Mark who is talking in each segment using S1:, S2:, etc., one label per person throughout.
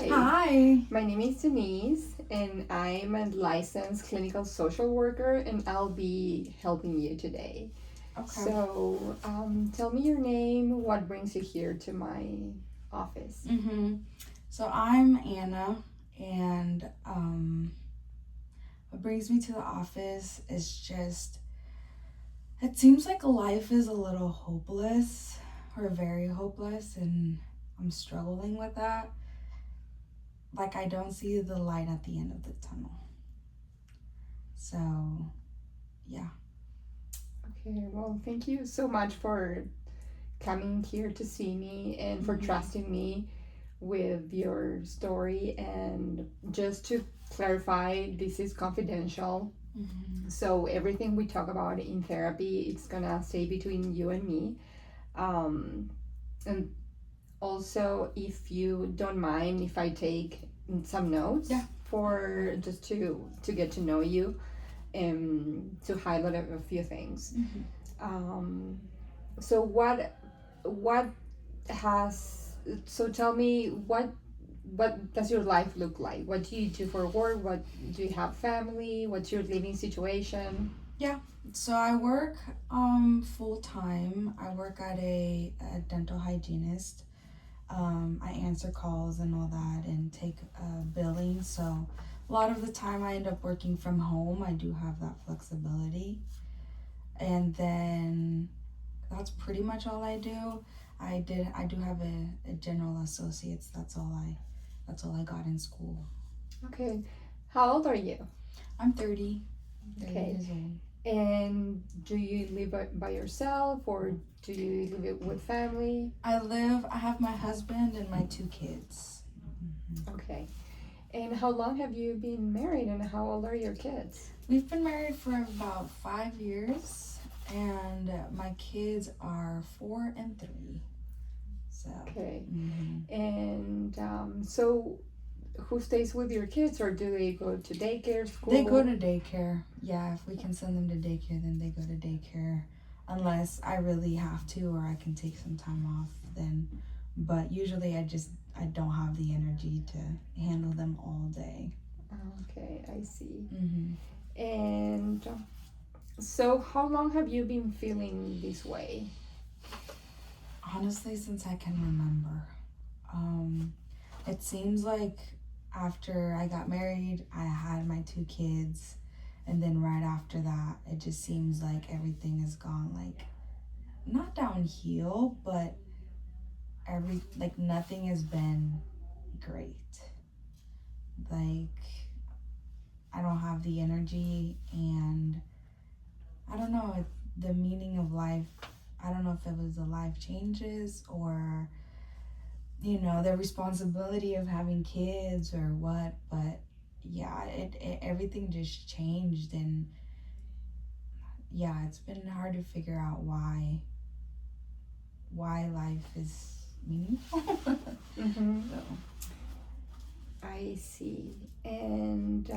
S1: Hi,
S2: Hi.
S1: my name is Denise, and I'm a licensed clinical social worker, and I'll be helping you today.
S2: Okay.
S1: Tell me your name, what brings you here to my office?
S2: So I'm Anna, and what brings me to the office is just it seems like life is a little hopeless or very hopeless, and I'm struggling with that. Like I don't see the light at the end of the tunnel. So, yeah.
S1: Okay, well, thank you so much for coming here to see me and for trusting me with your story. And just to clarify, this is confidential. So everything we talk about in therapy, it's gonna stay between you and me. Um, and also, if you don't mind, if I take some notes
S2: Yeah.
S1: for just to get to know you and to highlight a few things. Um, so what has so tell me what does your life look like? What do you do for work? What do you have family? What's your living situation?
S2: Yeah. So I work full time. I work at a dental hygienist. I answer calls and all that and take billing. So a lot of the time I end up working from home. I do have that flexibility. And then that's pretty much all I do. I do have a general associates. That's all I got in school.
S1: Okay. How old are you?
S2: I'm 30, 30
S1: Okay.
S2: years old.
S1: And do you live by yourself or do you live with family?
S2: I have my husband and my 2 kids.
S1: Okay. And how long have you been married and how old are your kids?
S2: We've been married for about 5 years, and my kids are 4 and 3. So.
S1: Okay.
S2: Mm-hmm.
S1: And so who stays with your kids or do they go to daycare, school?
S2: They go to daycare. Yeah, if we can send them to daycare, then they go to daycare. Unless I really have to, or I can take some time off, then. But usually, I don't have the energy to handle them all day.
S1: Okay, I see.
S2: Mm-hmm.
S1: And so how long have you been feeling this way?
S2: Honestly, since I can remember. Um, it seems like after I got married, I had my 2 kids, and then right after that, it just seems like everything has gone like not downhill, but nothing has been great. Like I don't have the energy, and I don't know the meaning of life. I don't know if it was the life changes or the responsibility of having kids or what, but yeah, it everything just changed, and yeah, it's been hard to figure out why life is meaningful.
S1: Mm-hmm.
S2: So
S1: I see. And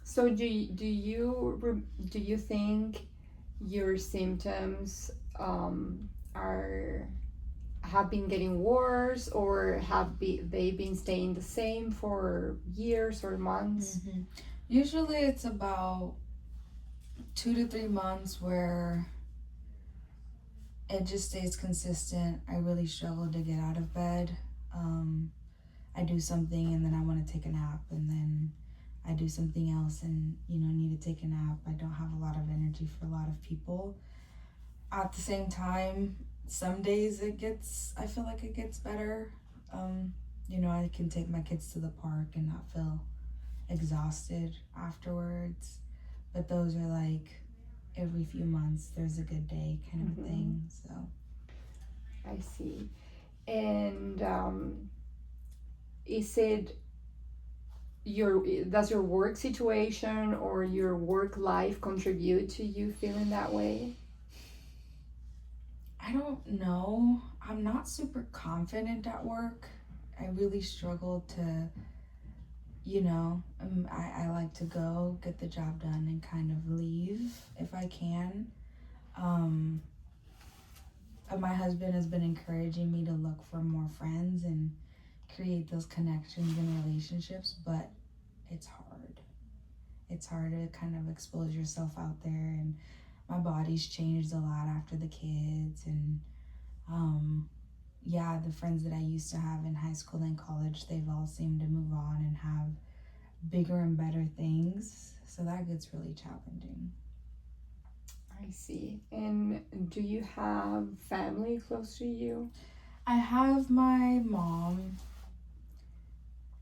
S1: so do you think your symptoms are have been getting worse or they been staying the same for years or months?
S2: usually it's about 2 to 3 months where it just stays consistent. I really struggle to get out of bed. um, I do something and then I want to take a nap, and then I do something else and need to take a nap. I don't have a lot of energy for a lot of people. At the same time, some days I feel like it gets better. I can take my kids to the park and not feel exhausted afterwards. But those are like every few months there's a good day kind of a thing. So
S1: I see. And is it your does your work situation or your work life contribute to you feeling that way?
S2: I don't know. I'm not super confident at work. I really struggle to, I like to go get the job done and kind of leave if I can. Um, my husband has been encouraging me to look for more friends and create those connections and relationships, but it's hard. It's hard to kind of expose yourself out there, and my body's changed a lot after the kids, and yeah, the friends that I used to have in high school and college, they've all seemed to move on and have bigger and better things, so that gets really challenging.
S1: I see. And do you have family close to you?
S2: I have my mom,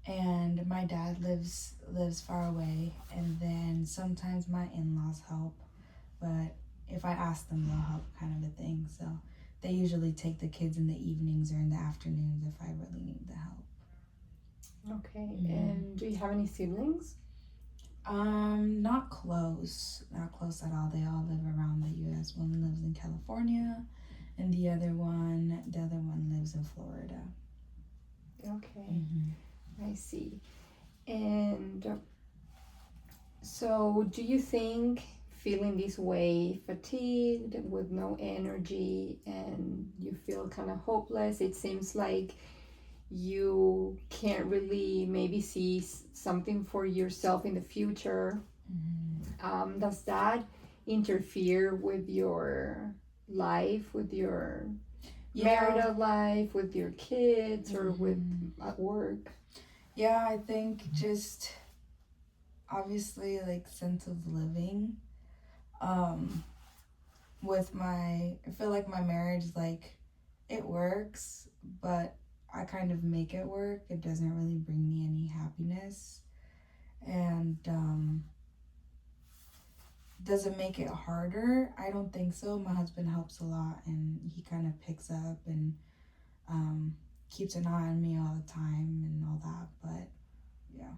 S2: and my dad lives far away, and then sometimes my in-laws help, but if I ask them, they'll help, kind of a thing. So they usually take the kids in the evenings or in the afternoons if I really need the help.
S1: Okay. And do you have any siblings?
S2: Not close at all. They all live around the U.S. One lives in California, and the other one lives in Florida.
S1: Okay. I see. And so do you think feeling this way, fatigued with no energy, and you feel kind of hopeless, it seems like you can't really maybe see something for yourself in the future, does that interfere with your life, with your marital life, with your kids, or with at work?
S2: Yeah, I think just obviously like sense of living. With I feel like my marriage, like, it works, but I kind of make it work. It doesn't really bring me any happiness, and does it make it harder? I don't think so. My husband helps a lot, and he kind of picks up and keeps an eye on me all the time and all that, but yeah.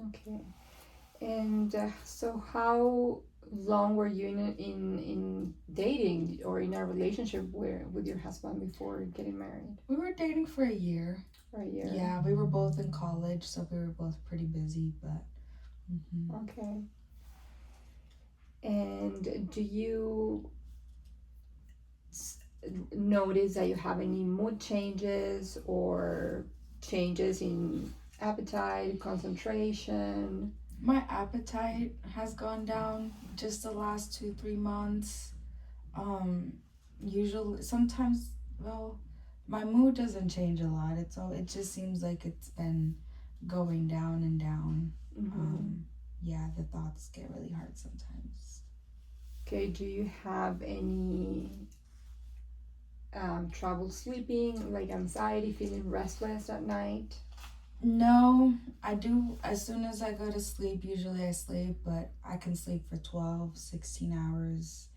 S1: Okay. And so how long were you in dating or in a relationship with your husband before getting married?
S2: We were dating for a year.
S1: For a year?
S2: Yeah, we were both in college, so we were both pretty busy, but
S1: Okay. And do you notice that you have any mood changes or changes in appetite, concentration?
S2: My appetite has gone down just the last 2-3 months. Usually, sometimes, well, my mood doesn't change a lot. It just seems like it's been going down and down. Yeah, the thoughts get really hard sometimes.
S1: Okay, do you have any trouble sleeping, like anxiety, feeling restless at night?
S2: No, I do. As soon as I go to sleep, usually I sleep, but I can sleep for 12, 16 hours.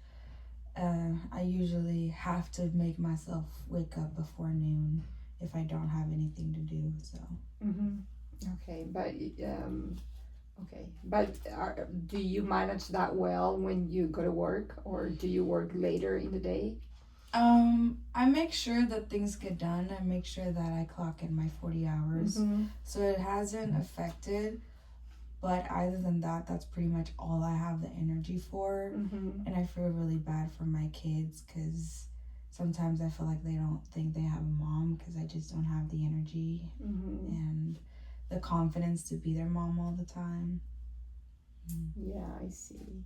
S2: I usually have to make myself wake up before noon if I don't have anything to do, so.
S1: Okay, but do you manage that well when you go to work, or do you work later in the day?
S2: I make sure that things get done. I make sure that I clock in my 40 hours. So it hasn't affected, but other than that, that's pretty much all I have the energy for. And I feel really bad for my kids, because sometimes I feel like they don't think they have a mom, because I just don't have the energy and the confidence to be their mom all the time.
S1: Yeah, I see.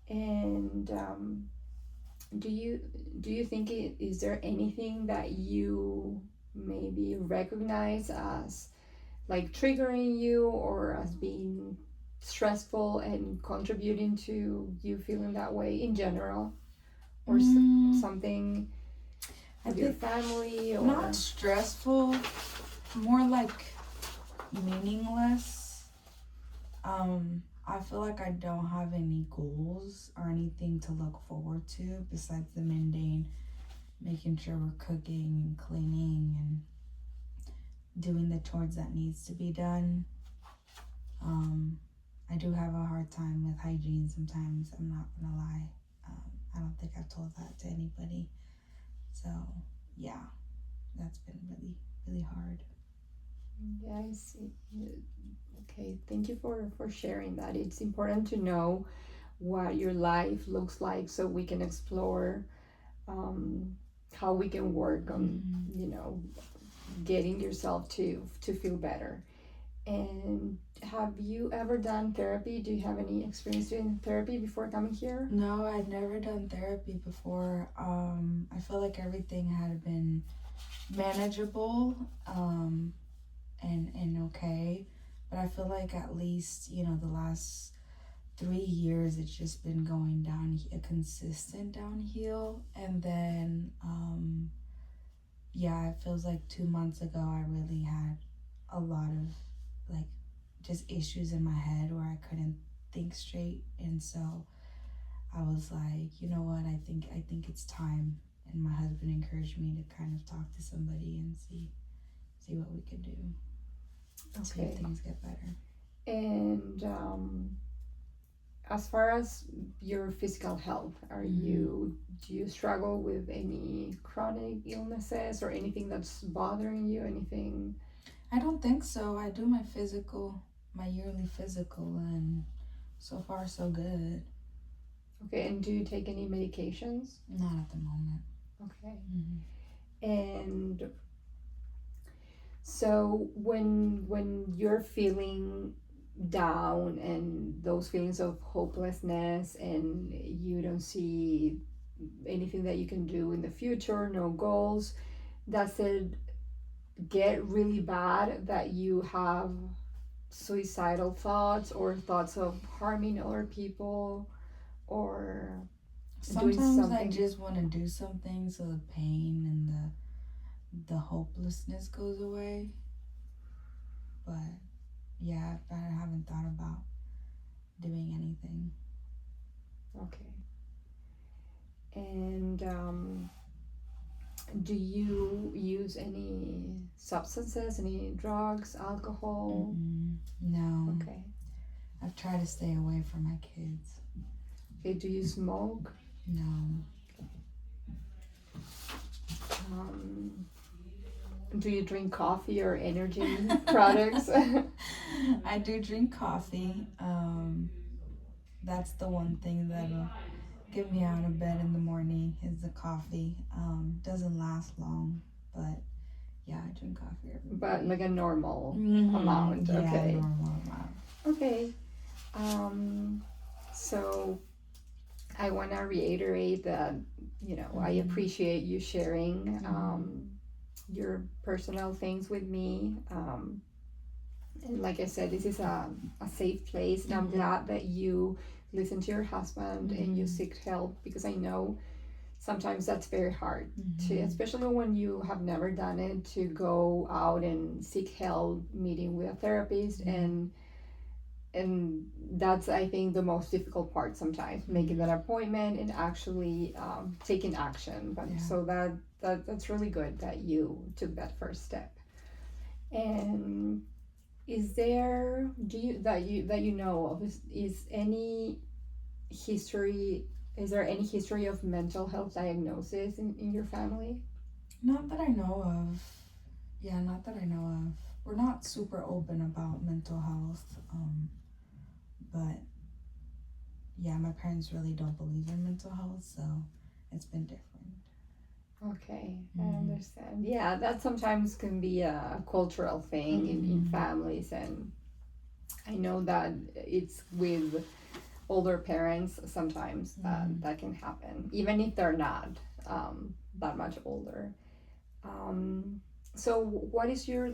S1: And do you think is there anything that you maybe recognize as like triggering you, or as being stressful and contributing to you feeling that way in general, or something with your family, or
S2: not stressful, more like meaningless. I feel like I don't have any goals or anything to look forward to besides the mundane, making sure we're cooking and cleaning and doing the chores that needs to be done. I do have a hard time with hygiene sometimes, I'm not gonna lie. I don't think I've told that to anybody. So yeah, that's been really, really hard.
S1: Yeah, I see. Okay, thank you for sharing that. It's important to know what your life looks like, so we can explore how we can work on getting yourself to feel better. And have you ever done therapy? Do you have any experience doing therapy before coming here?
S2: No, I'd never done therapy before. I feel like everything had been manageable, and okay. But I feel like at least, the last 3 years it's just been going down a consistent downhill. And then yeah, it feels like 2 months ago I really had a lot of like just issues in my head where I couldn't think straight. And so I was like, you know what, I think it's time. And my husband encouraged me to kind of talk to somebody and see what we could do. See if
S1: Okay.
S2: things get better.
S1: And as far as your physical health, do you struggle with any chronic illnesses or anything that's bothering you? Anything?
S2: I don't think so. I do my yearly physical, and so far so good.
S1: Okay, and do you take any medications?
S2: Not at the moment.
S1: Okay.
S2: Mm-hmm.
S1: And so when you're feeling down and those feelings of hopelessness and you don't see anything that you can do in the future, no goals, does it get really bad that you have suicidal thoughts or thoughts of harming other people or doing
S2: Sometimes I
S1: something?
S2: just want to do something so the pain and the hopelessness goes away. But yeah, I haven't thought about doing anything.
S1: Okay. And do you use any substances, any drugs, alcohol?
S2: No.
S1: Okay.
S2: I've tried to stay away from my kids.
S1: Okay, do you smoke?
S2: No.
S1: Do you drink coffee or energy products?
S2: I do drink coffee. That's the one thing that'll get me out of bed in the morning is the coffee. Doesn't last long, but yeah, I drink coffee every day.
S1: But like a normal
S2: Mm-hmm.
S1: amount.
S2: Yeah,
S1: Okay.
S2: normal amount.
S1: Okay. So I want to reiterate that, I appreciate you sharing your personal things with me. And like I said, this is a safe place. And I'm glad that you listen to your husband and you seek help, because I know sometimes that's very hard to, especially when you have never done it, to go out and seek help, meeting with a therapist, and that's, I think, the most difficult part sometimes, making that appointment and actually taking action. But so that's really good that you took that first step. And is there that you know of, is any history is there any history of mental health diagnosis in your family?
S2: Not that I know of. Yeah, not that I know of. We're not super open about mental health. But yeah, my parents really don't believe in mental health, so it's been different.
S1: Okay, I understand. Yeah, that sometimes can be a cultural thing in families, and I know that it's with older parents sometimes that can happen, even if they're not that much older. So what is your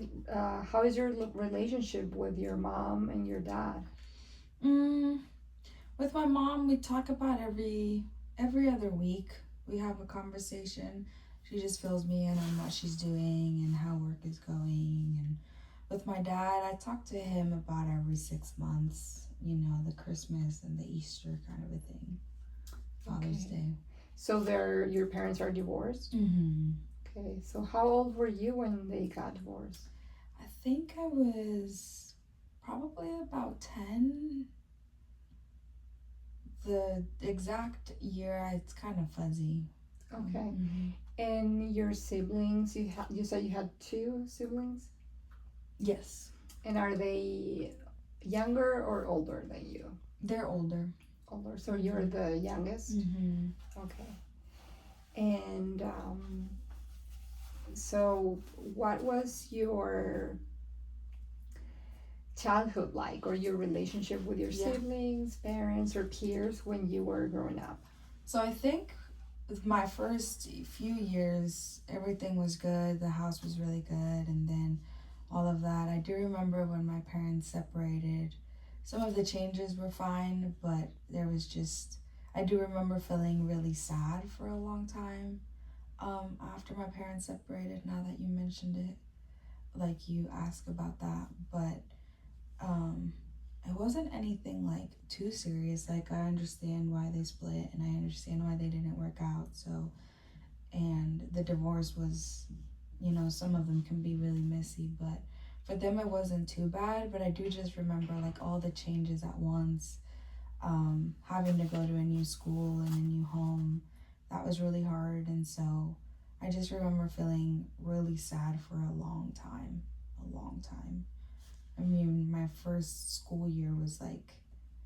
S1: how is your relationship with your mom and your dad?
S2: With my mom, we talk about every other week. We have a conversation. She just fills me in on what she's doing and how work is going. And with my dad, I talk to him about every 6 months, the Christmas and the Easter kind of a thing. Father's Day.
S1: So your parents are divorced? Okay, so how old were you when they got divorced?
S2: I think I was probably about 10. The exact year, it's kind of fuzzy.
S1: Okay. And your siblings, you said you had 2 siblings?
S2: Yes.
S1: And are they younger or older than you?
S2: They're older.
S1: Older, so you're the youngest? Okay. And So, what was your childhood like, or your relationship with your
S2: Yeah.
S1: siblings, parents, or peers when you were growing up?
S2: So I think with my first few years, everything was good. The house was really good, and then all of that. I do remember when my parents separated. Some of the changes were fine, but there was just. I do remember feeling really sad for a long time after my parents separated. Now that you mentioned it, like you asked about that, but um, it wasn't anything like too serious. Like I understand why they split and I understand why they didn't work out. So and the divorce was, some of them can be really messy, but for them it wasn't too bad. But I do just remember like all the changes at once, having to go to a new school and a new home. That was really hard, and so I just remember feeling really sad for a long time. A long time. I mean, my first school year was like,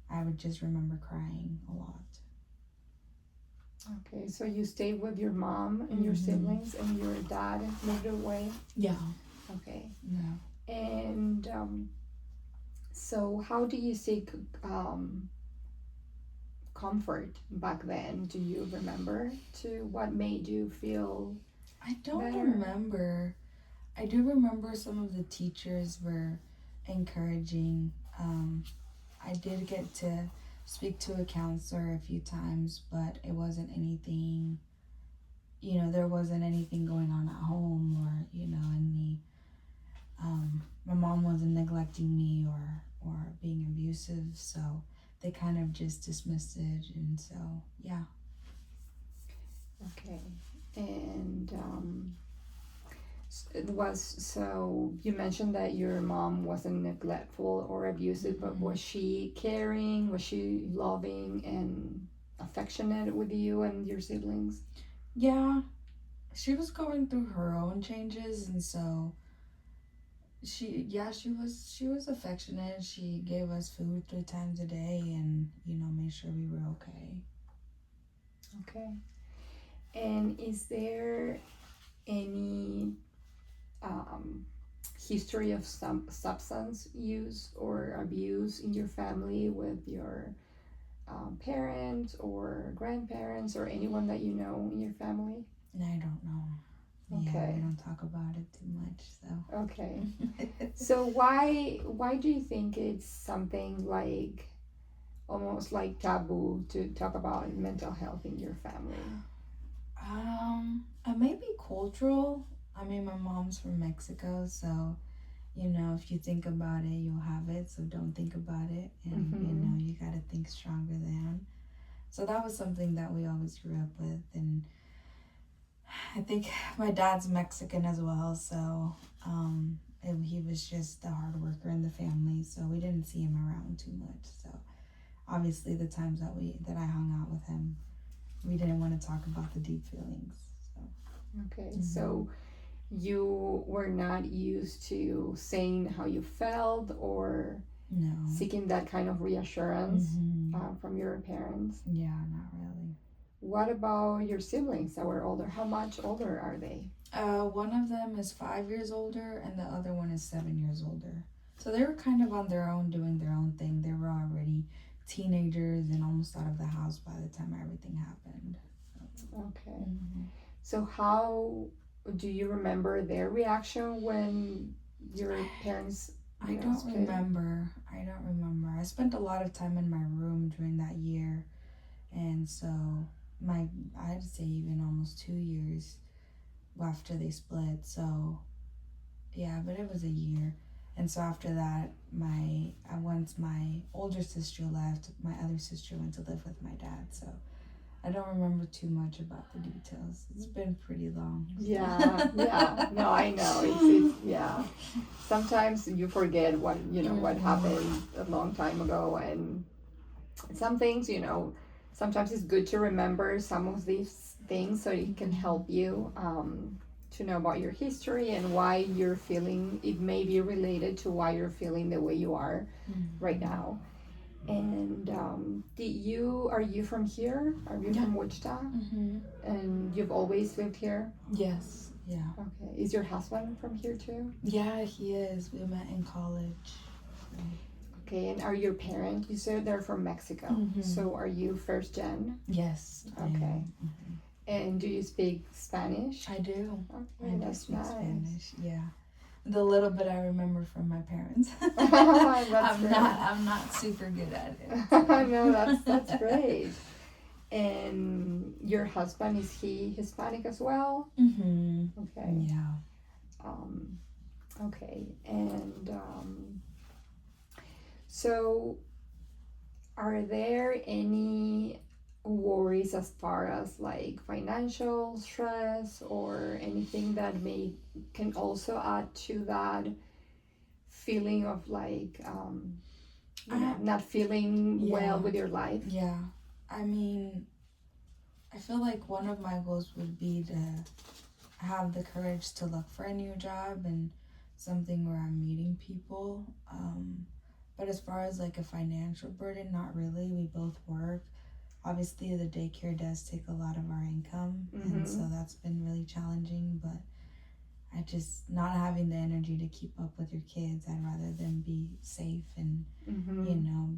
S2: I would just remember crying a lot.
S1: Okay, so you stayed with your mom and your
S2: Mhm.
S1: siblings, and your dad moved away.
S2: Yeah.
S1: Okay,
S2: Yeah.
S1: and so how do you seek comfort back then? Do you remember to what made you feel
S2: I don't
S1: better?
S2: remember. I do remember some of the teachers were encouraging. I did get to speak to a counselor a few times, but it wasn't anything, there wasn't anything going on at home or, any, my mom wasn't neglecting me or being abusive. So they kind of just dismissed it. And so, yeah.
S1: Okay, and it was so you mentioned that your mom wasn't neglectful or abusive, but was she caring? Was she loving and affectionate with you and your siblings?
S2: Yeah, she was going through her own changes, and so she was affectionate. She gave us food 3 times a day, and made sure we were okay.
S1: Okay, and is there any um, history of some substance use or abuse in your family with your parents or grandparents or anyone that you know in your family?
S2: And I don't know. Yeah,
S1: Okay.
S2: we don't talk about it too much, so.
S1: Okay. So why do you think it's something like almost like taboo to talk about mental health in your family?
S2: Maybe cultural. I mean, my mom's from Mexico, so if you think about it, you'll have it. So don't think about it, and
S1: Mm-hmm.
S2: you gotta think stronger than. So that was something that we always grew up with, and I think my dad's Mexican as well, so he was just the hard worker in the family, so we didn't see him around too much. So obviously, the times that I hung out with him, we didn't want to talk about the deep feelings. So.
S1: Okay.
S2: Mm-hmm.
S1: So you were not used to saying how you felt or
S2: No.
S1: seeking that kind of reassurance
S2: Mm-hmm.
S1: from your parents.
S2: Yeah, not really.
S1: What about your siblings that were older? How much older are they?
S2: One of them is 5 years older, and the other one is 7 years older. So they were kind of on their own, doing their own thing. They were already teenagers and almost out of the house by the time everything happened.
S1: Okay.
S2: Mm-hmm.
S1: So how do you remember their reaction when your parents?
S2: I don't remember. I spent a lot of time in my room during that year, and so I'd say even almost 2 years after they split. So yeah, but it was a year. And so after that, once my older sister left, my other sister went to live with my dad. So I don't remember too much about the details. It's been pretty long.
S1: Yeah, yeah. No, I know. It's yeah. Sometimes you forget what happened a long time ago, and some things sometimes it's good to remember some of these things so it can help you to know about your history and why you're feeling. It may be related to why you're feeling the way you are right now. And are you from here? Are you from Wichita?
S2: Mm-hmm.
S1: And you've always lived here?
S2: Yes. Yeah.
S1: Okay. Is your husband from here too?
S2: Yeah, he is. We met in college.
S1: Okay, and are your parents, you said they're from Mexico.
S2: Mhm.
S1: So are you first gen?
S2: Yes. I
S1: Okay.
S2: am. Mhm.
S1: And do you speak Spanish?
S2: I do.
S1: Okay,
S2: I do
S1: that's
S2: speak
S1: nice.
S2: Spanish. Yeah. The little bit I remember from my parents.
S1: That's great.
S2: I'm not super good at it.
S1: No, that's great. And your husband, is he Hispanic as well?
S2: Mhm.
S1: Okay.
S2: Yeah.
S1: Um, okay. And so are there any worries as far as like financial stress or anything that may can also add to that feeling of like not feeling well
S2: Yeah.
S1: with your life?
S2: Yeah. I mean, I feel like one of my goals would be to have the courage to look for a new job and something where I'm meeting people. But as far as like a financial burden, not really. We both work. Obviously, the daycare does take a lot of our income, and so that's been really challenging. But I just not having the energy to keep up with your kids. I'd rather them be safe and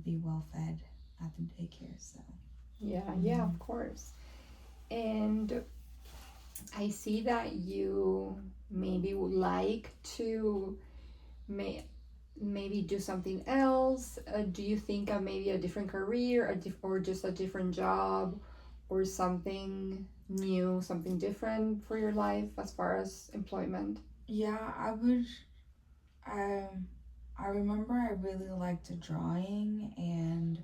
S2: be well fed at the daycare. So
S1: yeah, of course. And I see that you maybe would like to maybe do something else. Do you think of maybe a different career, or just a different job, or something new, something different for your life as far as employment?
S2: yeah, I would. I remember I really liked drawing and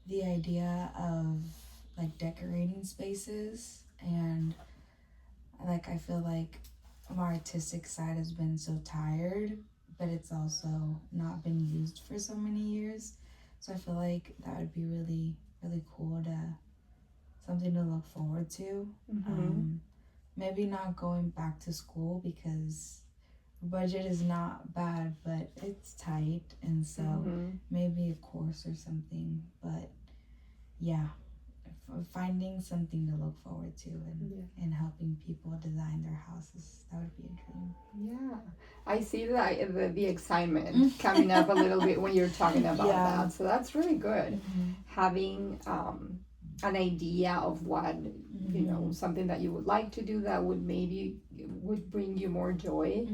S2: the idea of like decorating spaces, and like I feel like my artistic side has been so tired, but it's also not been used for so many years. So I feel like that would be really really cool to something to look forward to. Maybe not going back to school because budget is not bad, but it's tight, and so maybe a course or something. But yeah, finding something to look forward to and helping people design their houses, that would be a dream.
S1: Yeah, I see that the excitement coming up a little bit when you're talking about that. So that's really good. Having an idea of what something that you would like to do that would maybe would bring you more joy.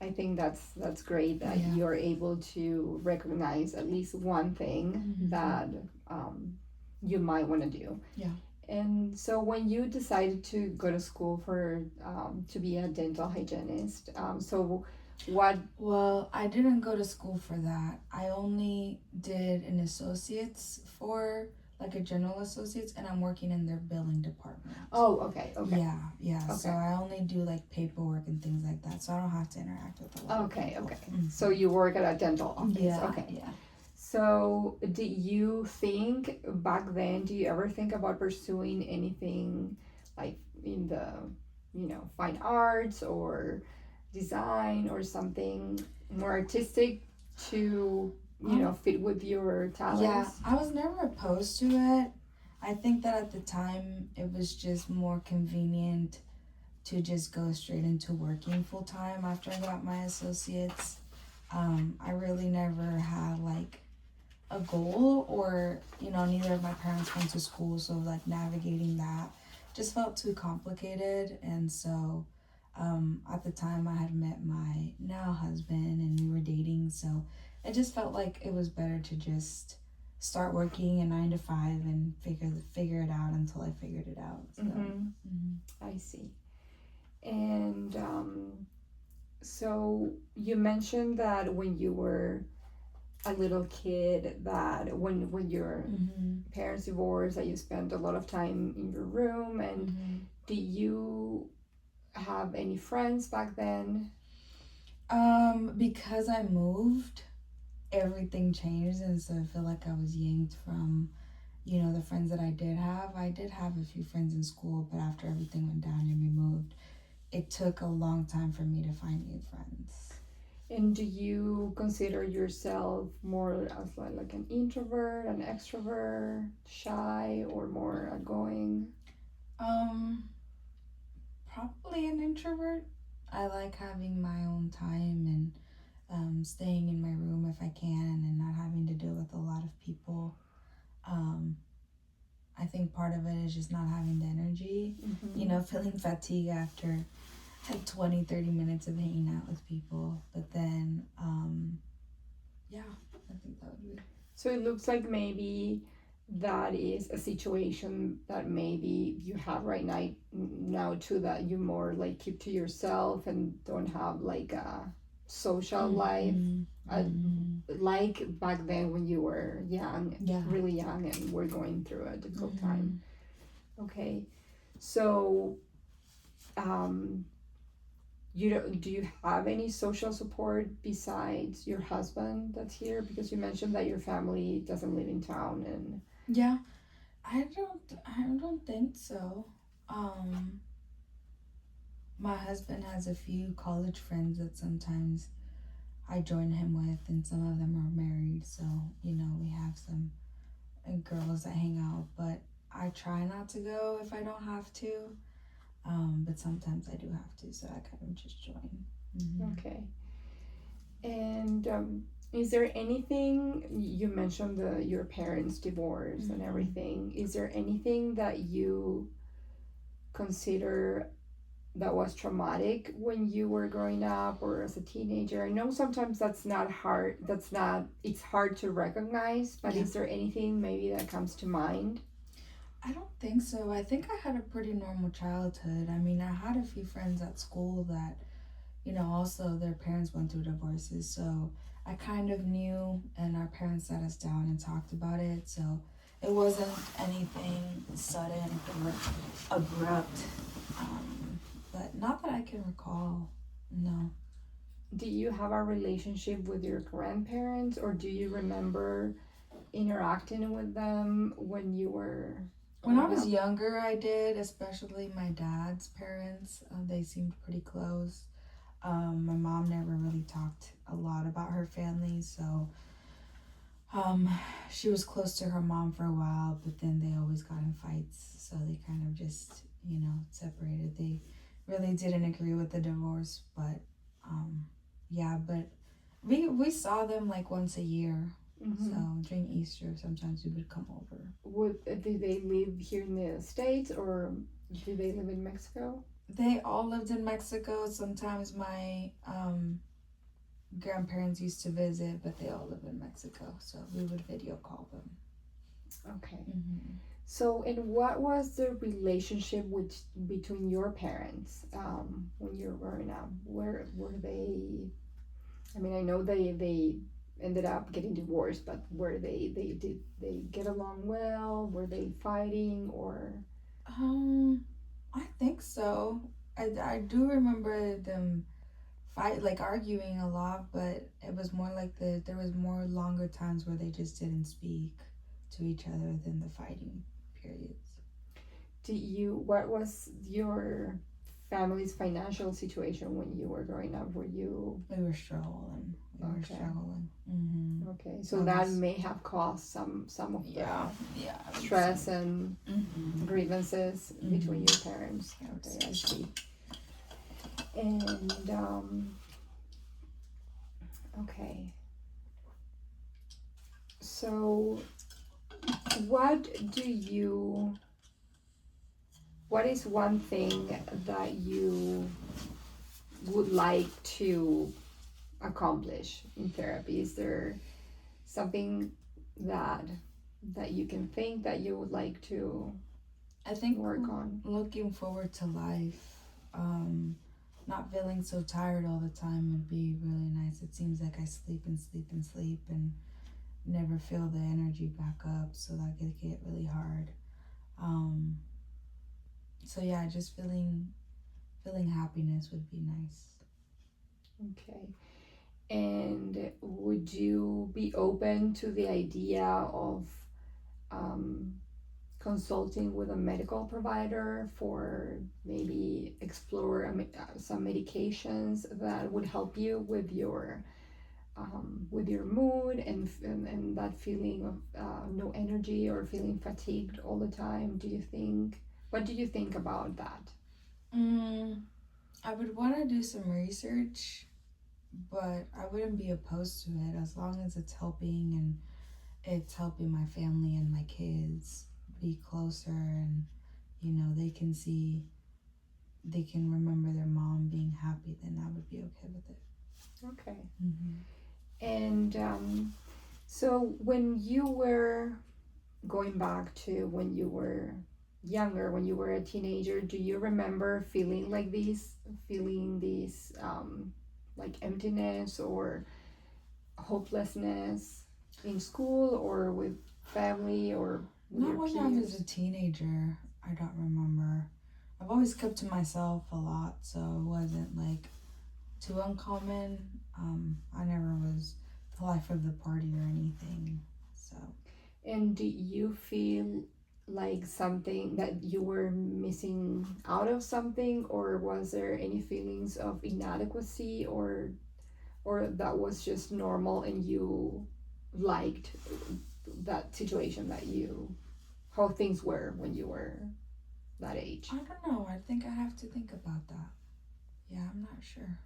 S1: I think that's great that you're able to recognize at least one thing that you might want to do.
S2: Yeah.
S1: And so when you decided to go to school for to be a dental hygienist, so what?
S2: Well, I didn't go to school for that. I only did an associate's for like a general associate's, and I'm working in their billing department.
S1: Oh, okay.
S2: Yeah. Okay. So I only do like paperwork and things like that, so I don't have to interact with a lot of people.
S1: Okay. So you work at a dental office.
S2: Yeah.
S1: Okay.
S2: Yeah.
S1: So did you think back then, do you ever think about pursuing anything like in the, fine arts or design or something more artistic to, fit with your talents?
S2: Yeah, I was never opposed to it. I think that at the time it was just more convenient to just go straight into working full time after I got my associates. I really never had like a goal, or neither of my parents went to school, so like navigating that just felt too complicated. And so at the time I had met my now husband and we were dating, so it just felt like it was better to just start working a 9 to 5 and figure it out until I figured it out. So.
S1: I see. And so you mentioned that when you were a little kid, that when your parents divorced, that you spent a lot of time in your room. And did you have any friends back then?
S2: Because I moved, everything changed, and so I feel like I was yanked from the friends that I did have. I did have a few friends in school, but after everything went down and we moved, it took a long time for me to find new friends.
S1: And do you consider yourself more as like an introvert, an extrovert, shy, or more outgoing?
S2: probably an introvert. I like having my own time and staying in my room if I can and not having to deal with a lot of people. Um, I think part of it is just not having the energy, feeling fatigue after 20, 30 minutes of hanging out with people. But then, yeah, I think that would be.
S1: So it looks like maybe that is a situation that maybe you have right now too, that you more like keep to yourself and don't have like a social life, like back then when you were young, really young, and were going through a difficult time. Okay, so do you have any social support besides your husband that's here? Because you mentioned that your family doesn't live in town. And
S2: I don't think so. My husband has a few college friends that sometimes I join him with, and some of them are married, so we have some girls that hang out, but I try not to go if I don't have to. But sometimes I do have to, so I kind of just join.
S1: Okay. And is there anything, you mentioned your parents' divorce and everything, is there anything that you consider that was traumatic when you were growing up or as a teenager? I know sometimes it's hard to recognize, but is there anything maybe that comes to mind?
S2: I don't think so. I think I had a pretty normal childhood. I mean, I had a few friends at school that, also their parents went through divorces. So I kind of knew, and our parents sat us down and talked about it. So it wasn't anything sudden or abrupt. But not that I can recall, no.
S1: Do you have a relationship with your grandparents, or do you remember interacting with them when you were...
S2: When I was younger, I did, especially my dad's parents. They seemed pretty close. My mom never really talked a lot about her family, so she was close to her mom for a while, but then they always got in fights, so they kind of just, separated. They really didn't agree with the divorce, but but we saw them like once a year. So during Easter, sometimes we would come over.
S1: Did they live here in the States, or did they live in Mexico?
S2: They all lived in Mexico. Sometimes my grandparents used to visit, but they all live in Mexico, so we would video call them.
S1: Okay. So, and what was the relationship between your parents when you were growing up? Were they? I mean, I know they ended up getting divorced, but did they get along well? Were they fighting, or?
S2: I think so. I do remember them arguing a lot, but it was more like there was more longer times where they just didn't speak to each other than the fighting periods.
S1: What was your family's financial situation when you were growing up? We
S2: were struggling.
S1: Okay, so that may have caused some of the stress and grievances between your parents. Okay, I see. And okay, so what is one thing that you would like to accomplish in therapy? Is there something that you can think that you would like to work on?
S2: Looking forward to life. Not feeling so tired all the time would be really nice. It seems like I sleep and never feel the energy back up, so that could get really hard. So yeah, just feeling happiness would be nice.
S1: Okay. And would you be open to the idea of consulting with a medical provider for maybe explore some medications that would help you with your mood and that feeling of no energy or feeling fatigued all the time? What do you think about that?
S2: I would want to do some research, but I wouldn't be opposed to it as long as it's helping my family and my kids be closer, and they can remember their mom being happy, then I would be okay with it.
S1: Okay.
S2: Mm-hmm.
S1: And so when you were going back to when you were younger, when you were a teenager, do you remember feeling these like emptiness or hopelessness in school or with family or with
S2: Not
S1: your
S2: when I was
S1: peers?
S2: a teenager. I don't remember. I've always kept to myself a lot, so it wasn't like too uncommon. I never was the life of the party or anything. So
S1: And do you feel like something that you were missing out of something, or was there any feelings of inadequacy, or that was just normal and you liked that situation that you how things were when you were that age?
S2: I don't know. I think I have to think about that. Yeah, I'm not sure.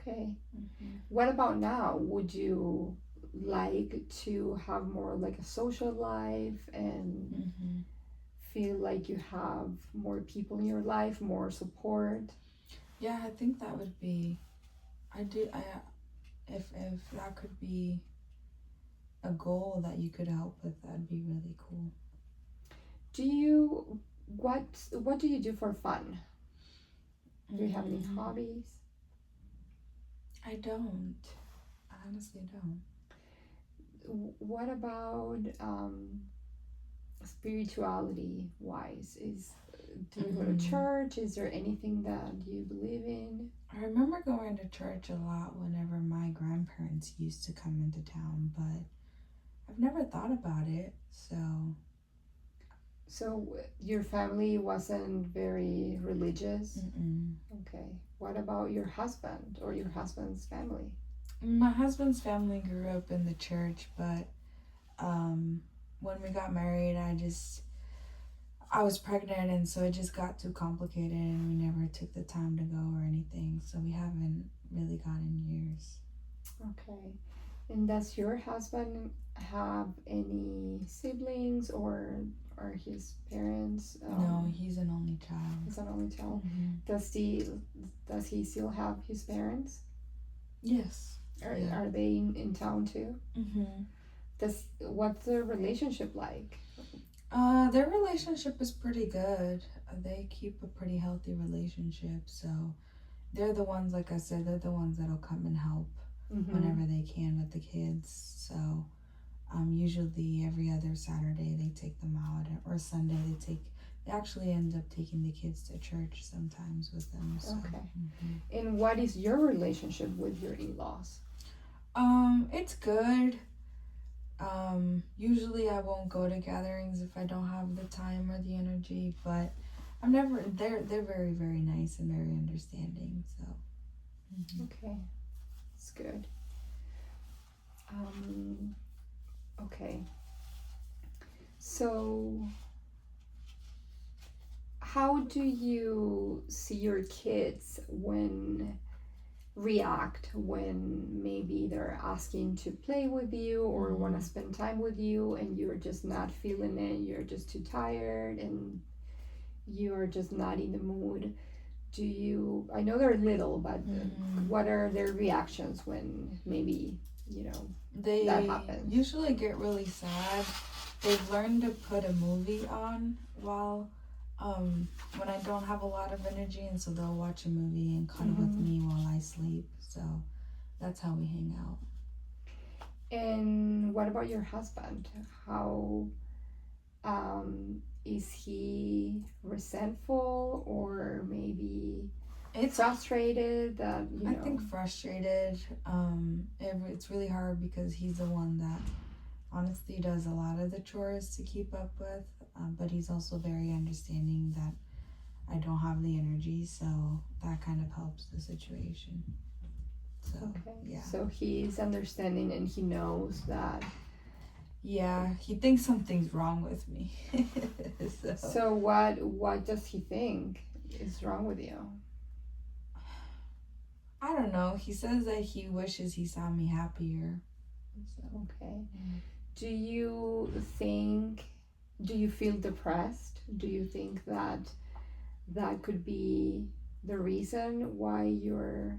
S1: Okay.
S2: Mm-hmm.
S1: What about now? Would you like to have more like a social life and
S2: Mm-hmm.
S1: feel like you have more people in your life, more support?
S2: Yeah, I think that would be. I do. I if that could be a goal that you could help with, that'd be really cool.
S1: Do you what do you do for fun? Do you have any hobbies?
S2: I don't. I honestly don't.
S1: What about spirituality wise? Is do you go to church? Is there anything that you believe in?
S2: I remember going to church a lot whenever my grandparents used to come into town, but I've never thought about it.
S1: So your family wasn't very religious?
S2: Mm-mm.
S1: Okay. What about your husband or your husband's family?
S2: My husband's family grew up in the church, but when we got married, I was pregnant, and so it just got too complicated, and we never took the time to go or anything. So we haven't really gone in years.
S1: Okay. And does your husband have any siblings or are his parents?
S2: No, he's an only child.
S1: He's an only child.
S2: Mm-hmm.
S1: Does he still have his parents?
S2: Yes.
S1: Are they in town too?
S2: Mm-hmm.
S1: What's the relationship like?
S2: Their relationship is pretty good. They keep a pretty healthy relationship, so they're the ones, like I said, they're the ones that'll come and help whenever they can with the kids. So usually every other Saturday they take them out, or Sunday they actually end up taking the kids to church sometimes with them. So.
S1: Okay.
S2: Mm-hmm.
S1: And what is your relationship with your in-laws?
S2: It's good. Usually I won't go to gatherings if I don't have the time or the energy, but they're very, very nice and very understanding, so. Mm-hmm.
S1: Okay. That's good. Okay. So how do you see your kids react when maybe they're asking to play with you or want to spend time with you and you're just not feeling it, you're just too tired and you're just not in the mood? I know they're little, but what are their reactions when maybe
S2: they
S1: that happens?
S2: usually get really sad. They've learned to put a movie on while when I don't have a lot of energy, and so they'll watch a movie and cuddle with me while I sleep. So that's how we hang out.
S1: And what about your husband? How is he resentful or maybe frustrated that
S2: I think frustrated. It's really hard because he's the one that honestly does a lot of the chores to keep up with, but he's also very understanding that I don't have the energy, so that kind of helps the situation. So,
S1: okay.
S2: Yeah.
S1: So he's understanding and he knows that.
S2: Yeah, he thinks something's wrong with me.
S1: So what does he think? is wrong with you?
S2: I don't know. He says that he wishes he saw me happier. So.
S1: Okay. Do you think, do you feel depressed? Do you think that that could be the reason why you're.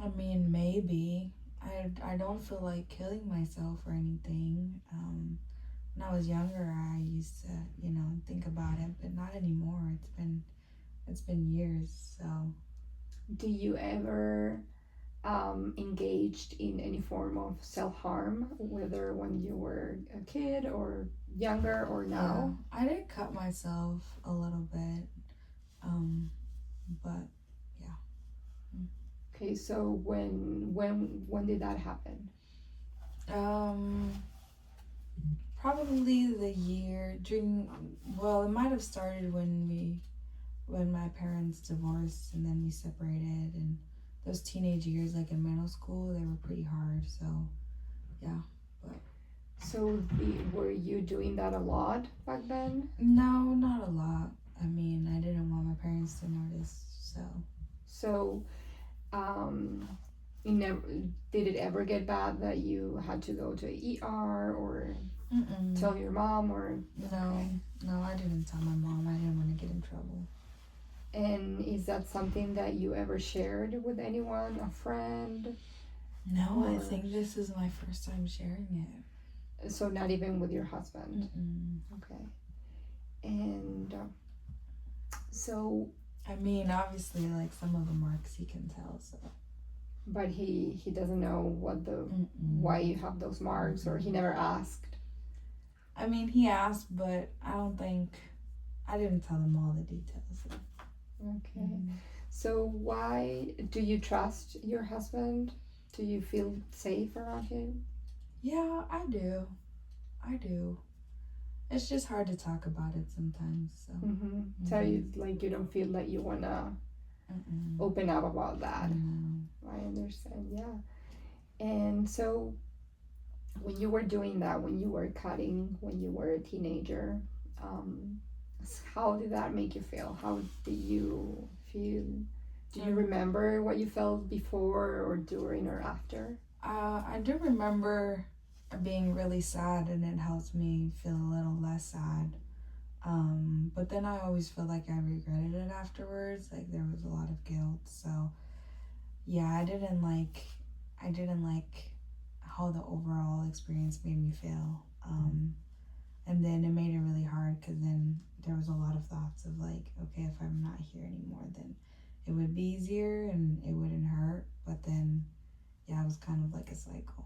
S2: I mean, maybe. I don't feel like killing myself or anything. When I was younger, I used to, think about it, but not anymore. It's been years, so.
S1: Do you ever engaged in any form of self-harm, whether when you were a kid or younger or now?
S2: Yeah, I did cut myself a little bit, but yeah.
S1: Okay, so when did that happen?
S2: Probably the year well, it might have started when my parents divorced and then we separated, and those teenage years, like in middle school, they were pretty hard, so yeah.
S1: So were you doing that a lot back then?
S2: No, not a lot. I mean, I didn't want my parents to notice, so.
S1: So, you never, did it ever get bad that you had to go to ER or tell your mom or?
S2: No, I didn't tell my mom. I didn't want to get in trouble.
S1: And is that something that you ever shared with anyone, a friend?
S2: No, I think this is my first time sharing it.
S1: So not even with your husband? Okay. And so.
S2: I mean, obviously, like, some of the marks he can tell, so.
S1: But he doesn't know why you have those marks, or he never asked?
S2: I mean, he asked, but I didn't tell him all the details. So.
S1: Okay. So why do you trust your husband? Do you feel safe around him?
S2: Yeah, I do. It's just hard to talk about it sometimes, so.
S1: So you don't feel like you want to open up about that? I understand, yeah. And so when you were doing that, when you were cutting, when you were a teenager, how did that make you feel? How did you feel? Do you remember what you felt before or during or after?
S2: I do remember being really sad, and it helped me feel a little less sad. But then I always feel like I regretted it afterwards. Like, there was a lot of guilt. So yeah, I didn't like how the overall experience made me feel. And then it made it really hard, because then there was a lot of thoughts of like, okay, if I'm not here anymore, then it would be easier and it wouldn't hurt. But then, yeah, it was kind of like a cycle.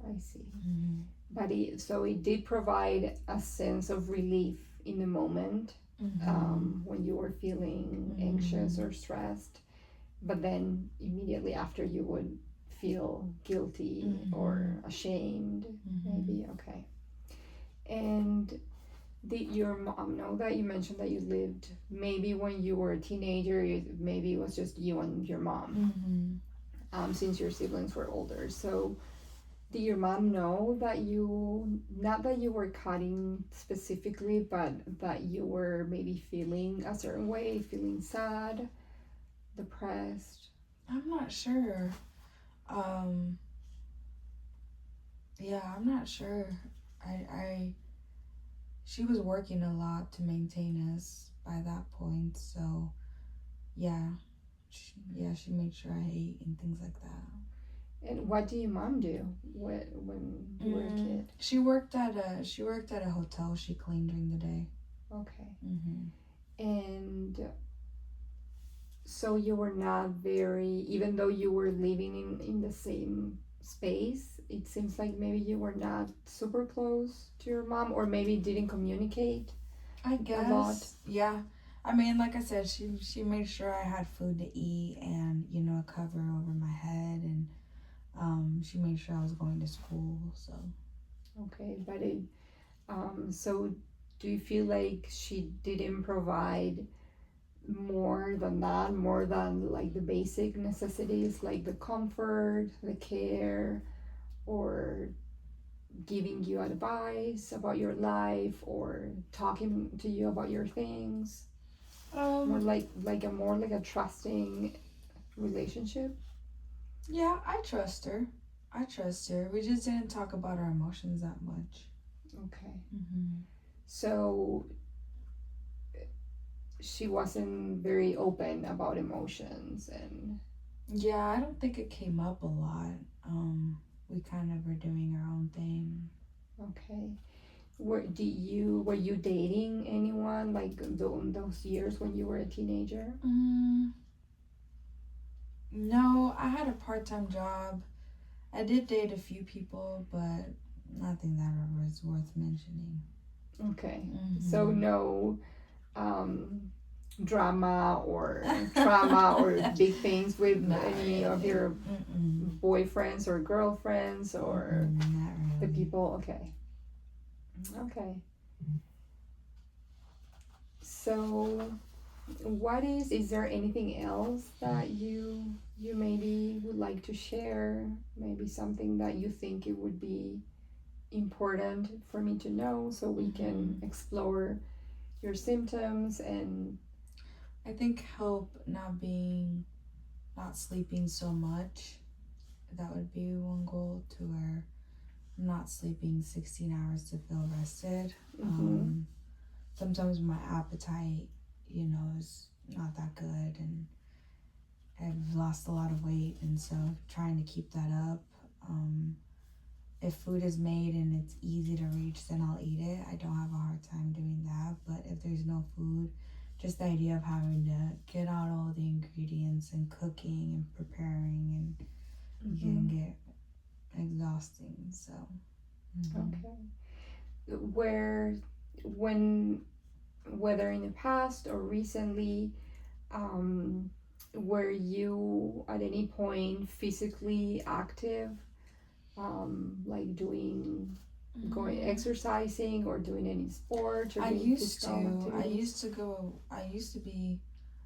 S1: I see. But it did provide a sense of relief in the moment, when you were feeling anxious or stressed, but then immediately after you would feel guilty or ashamed, maybe. Okay. And did your mom know that? You mentioned that you lived, maybe when you were a teenager, maybe it was just you and your mom, since your siblings were older. So did your mom know that not that you were cutting specifically, but that you were maybe feeling a certain way, feeling sad, depressed?
S2: I'm not sure. Yeah, I'm not sure. She was working a lot to maintain us by that point, so yeah, she made sure I ate and things like that.
S1: And what did your mom do when you were a kid?
S2: She worked at a hotel. She cleaned during the day.
S1: Okay. And so you were not even though you were living in the same space, it seems like maybe you were not super close to your mom, or maybe didn't communicate.
S2: I guess. A lot. Yeah. I mean, like I said, she made sure I had food to eat and, a cover over my head, and she made sure I was going to school, so.
S1: Okay, but so do you feel like she didn't provide more than that, more than like the basic necessities, like the comfort, the care, or giving you advice about your life, or talking to you about your things? More like a more like a trusting relationship?
S2: Yeah, I trust her. I trust her. We just didn't talk about our emotions that much.
S1: Okay.
S2: Mm-hmm.
S1: So she wasn't very open about emotions and
S2: Yeah, I don't think it came up a lot. We kind of were doing our own thing.
S1: okay. Were you dating anyone like those years when you were a teenager?
S2: No, I had a part-time job. I did date a few people, but nothing that was worth mentioning.
S1: Okay. So
S2: Mm-hmm.
S1: no um drama or trauma or big things with
S2: Not
S1: any of
S2: really.
S1: your
S2: Mm-mm.
S1: boyfriends or girlfriends or
S2: Not
S1: the
S2: really.
S1: people? Okay. Okay. So is there anything else that you maybe would like to share? Maybe something that you think it would be important for me to know so we can
S2: Mm-hmm.
S1: explore your symptoms and
S2: I think help not sleeping so much. That would be one goal, to where I'm not sleeping 16 hours to feel rested.
S1: mm-hmm,
S2: Sometimes my appetite, is not that good, and I've lost a lot of weight, and so trying to keep that up. Um, if food is made and it's easy to reach, then I'll eat it. I don't have a hard time doing that. But if there's no food, just the idea of having to get out all the ingredients and cooking and preparing and
S1: mm-hmm.
S2: can get exhausting. So,
S1: Okay. Where when whether in the past or recently, um, were you at any point physically active, like going
S2: mm-hmm.
S1: exercising or doing any sports or
S2: I
S1: doing
S2: used
S1: physical
S2: to. I
S1: activities?
S2: used to go. I used to be.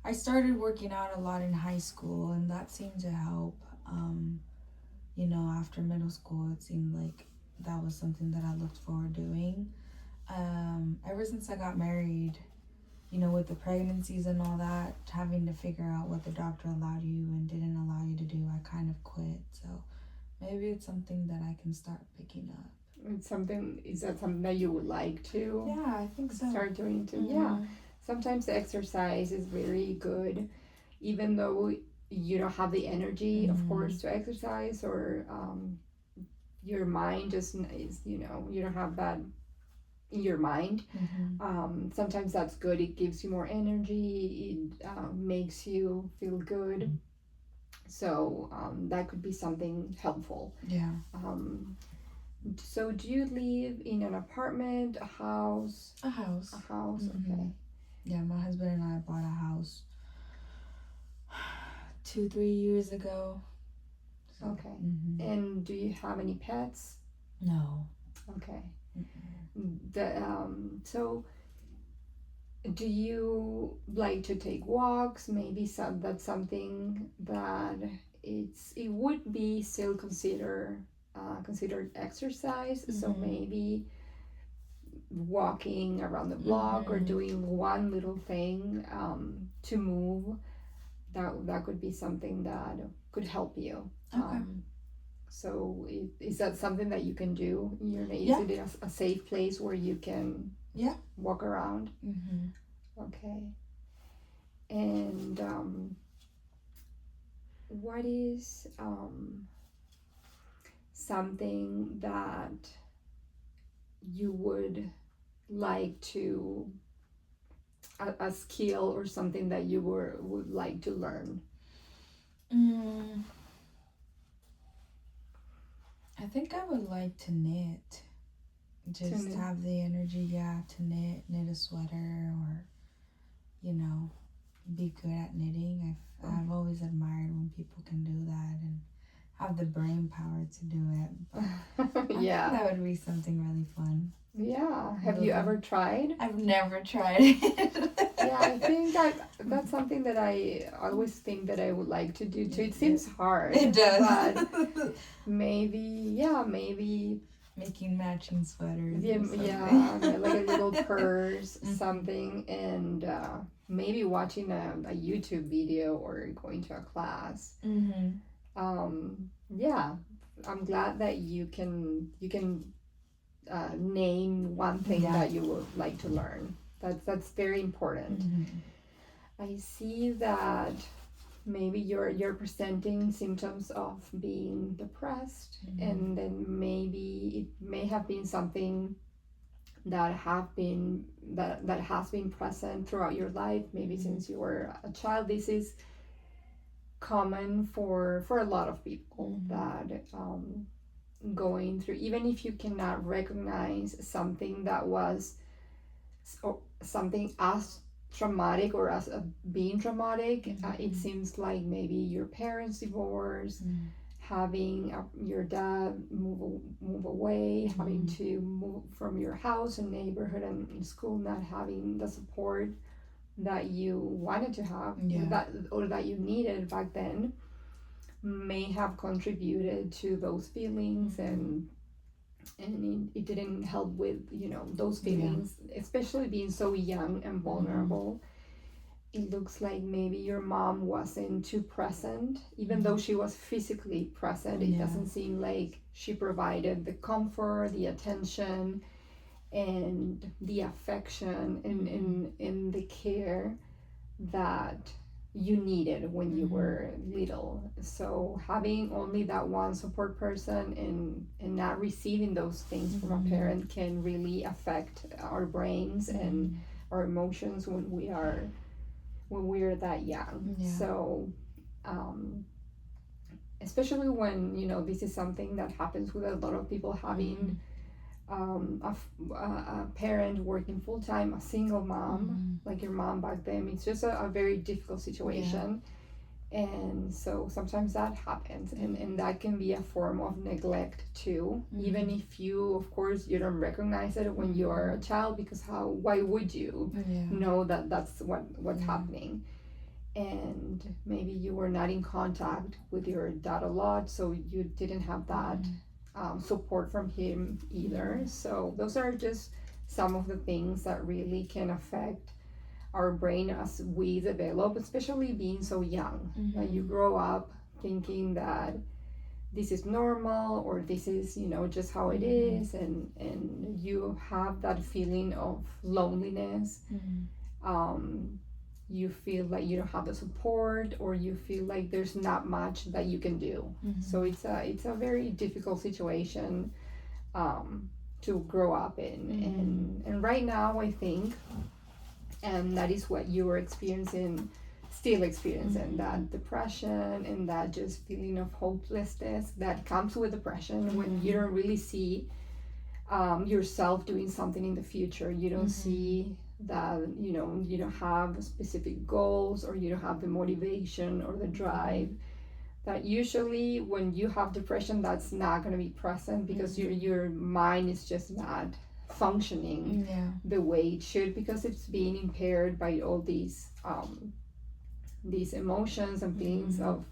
S2: I started working out a lot in high school, and that seemed to help. After middle school, it seemed like that was something that I looked forward doing. Ever since I got married, with the pregnancies and all that, having to figure out what the doctor allowed you and didn't allow you to do, I kind of quit. So maybe it's something that I can start picking up.
S1: Is that something that you would like to
S2: Yeah, I think so.
S1: start doing too? Yeah.
S2: Mm-hmm.
S1: Sometimes the exercise is very good, even though you don't have the energy, of
S2: Mm-hmm.
S1: course, to exercise or your mind just is, you don't have that in your mind.
S2: Mm-hmm.
S1: Sometimes that's good. It gives you more energy. It makes you feel good. So that could be something helpful.
S2: Yeah.
S1: So do you live in an apartment, a house?
S2: A house.
S1: A house,
S2: Mm-hmm.
S1: okay.
S2: Yeah, my husband and I bought a house 2-3 years ago. So,
S1: Okay.
S2: mm-hmm.
S1: And do you have any pets?
S2: No.
S1: Okay.
S2: Mm-mm.
S1: So do you like to take walks? Maybe that's something that it would be still considered exercise. So
S2: Mm-hmm.
S1: maybe walking around the block or
S2: Mm-hmm.
S1: doing one little thing to move. That could be something that could help you.
S2: Okay.
S1: So is that something that you can do?
S2: Yeah.
S1: Is it a safe place where you can walk around?
S2: Mm-hmm.
S1: Okay. And what is something that you would like to a skill or something that you would like to learn?
S2: I think I would like to knit. Just
S1: knit.
S2: have the energy, to knit a sweater, or be good at knitting. I've always admired when people can do that and have the brain power to do it. But
S1: Yeah.
S2: I think that would be something really fun.
S1: Yeah. Have you ever tried?
S2: I've never tried it.
S1: Yeah, I think that's something that I always think that I would like to do too. It seems hard.
S2: It does.
S1: But maybe
S2: making matching sweaters.
S1: yeah, like a little purse, something, and maybe watching a YouTube video or going to a class. Yeah, I'm glad that you can name one thing
S2: Yeah.
S1: that you would like to learn. That's very important. I see that maybe you're presenting symptoms of being depressed, and then maybe it may have been something that has been present throughout your life, maybe since you were a child. This is common for a lot of people that going through, even if you cannot recognize something that was or something as traumatic or as being traumatic. It seems like maybe your parents divorced, having your dad move away, having to move from your house and neighborhood and school, not having the support that you wanted to have, that you needed back then, may have contributed to those feelings, and it didn't help with those feelings, especially being so young and vulnerable. It looks like maybe your mom wasn't too present, even though she was physically present. It doesn't seem like she provided the comfort, the attention, and the affection and the care that you needed when you were little. So having only that one support person and not receiving those things from a parent can really affect our brains and our emotions when we're that young. So especially when this is something that happens with a lot of people, having a parent working full-time, a single mom, like your mom back then. It's just a very difficult situation. And so sometimes that happens, and that can be a form of neglect too, even if you, of course, you don't recognize it when you're a child, because why would you know that that's what's happening? And maybe you were not in contact with your dad a lot, so you didn't have that support from him either. So those are just some of the things that really can affect our brain as we develop, especially being so young. That you grow up thinking that this is normal, or this is just how it is, and you have that feeling of loneliness. You feel like you don't have the support, or you feel like there's not much that you can do. So it's a very difficult situation to grow up in. And right now, I think, and that is what you were still experiencing, that depression and that just feeling of hopelessness that comes with depression, when you don't really see yourself doing something in the future. You don't see that you don't have specific goals, or you don't have the motivation or the drive. That usually when you have depression, that's not going to be present, because your mind is just not functioning the way it should, because it's being impaired by all these emotions and feelings of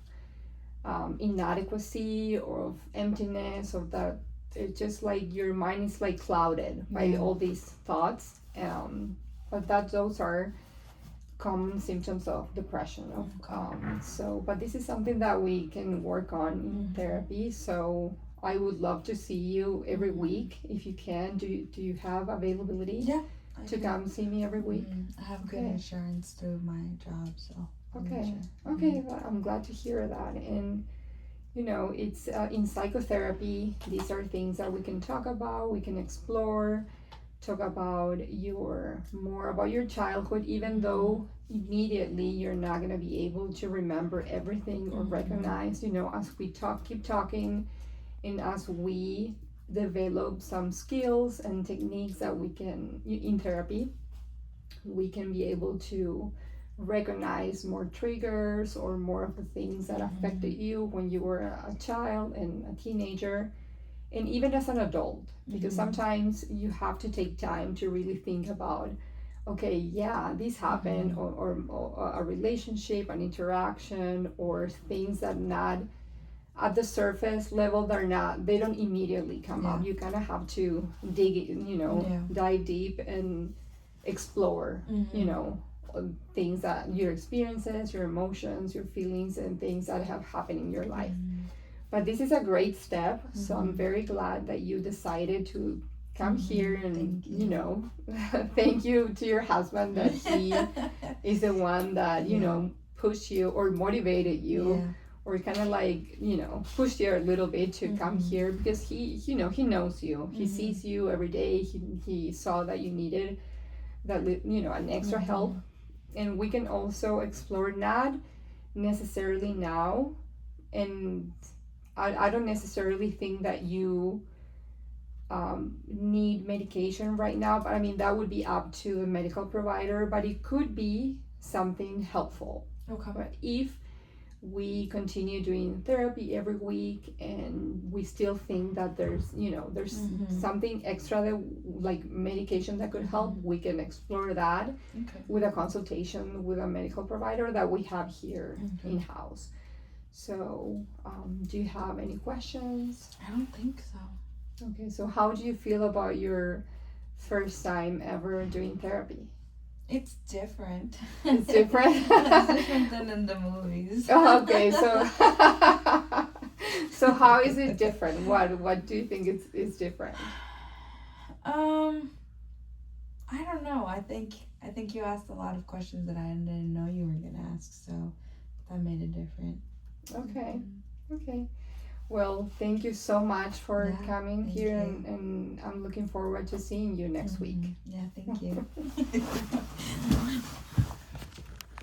S1: inadequacy, or of emptiness, or that it's just like your mind is like clouded by all these thoughts. But those are common symptoms of depression. But this is something that we can work on in therapy. So I would love to see you every week if you can. Do you have availability? To come see me every week?
S2: I have good insurance through my job, so.
S1: Okay. Well, I'm glad to hear that. And it's in psychotherapy, these are things that we can talk about, we can explore, talk about more about your childhood, even though immediately you're not going to be able to remember everything or recognize, as we keep talking, and as we develop some skills and techniques that we can, in therapy, we can be able to recognize more triggers or more of the things that affected you when you were a child and a teenager, and even as an adult, because sometimes you have to take time to really think about, okay, this happened, or a relationship, an interaction, or things that not at the surface level, they don't immediately come up. You kind of have to dig, dive deep and explore, things that your experiences, your emotions, your feelings, and things that have happened in your life. But this is a great step, so I'm very glad that you decided to come here, and
S2: Thank you.
S1: thank you to your husband that he is the one that pushed you or motivated you,
S2: Yeah.
S1: or kind of like pushed you a little bit to come here, because he knows you, he sees you every day, he saw that you needed that an extra help. And we can also explore, not necessarily now, and I don't necessarily think that you need medication right now, but I mean that would be up to the medical provider, but it could be something helpful.
S2: Okay.
S1: But if we continue doing therapy every week and we still think that there's something extra, that like medication that could help, we can explore that with a consultation with a medical provider that we have here in-house. So do you have any questions?
S2: I don't think so.
S1: Okay, so how do you feel about your first time ever doing therapy?
S2: It's different.
S1: It's different?
S2: It's different than in the movies.
S1: Oh, okay, so so how is it different? What do you think is different?
S2: I don't know. I think you asked a lot of questions that I didn't know you were gonna ask, so that made it different.
S1: Okay. Well, thank you so much for coming here, and I'm looking forward to seeing you next week.
S2: Yeah, thank you.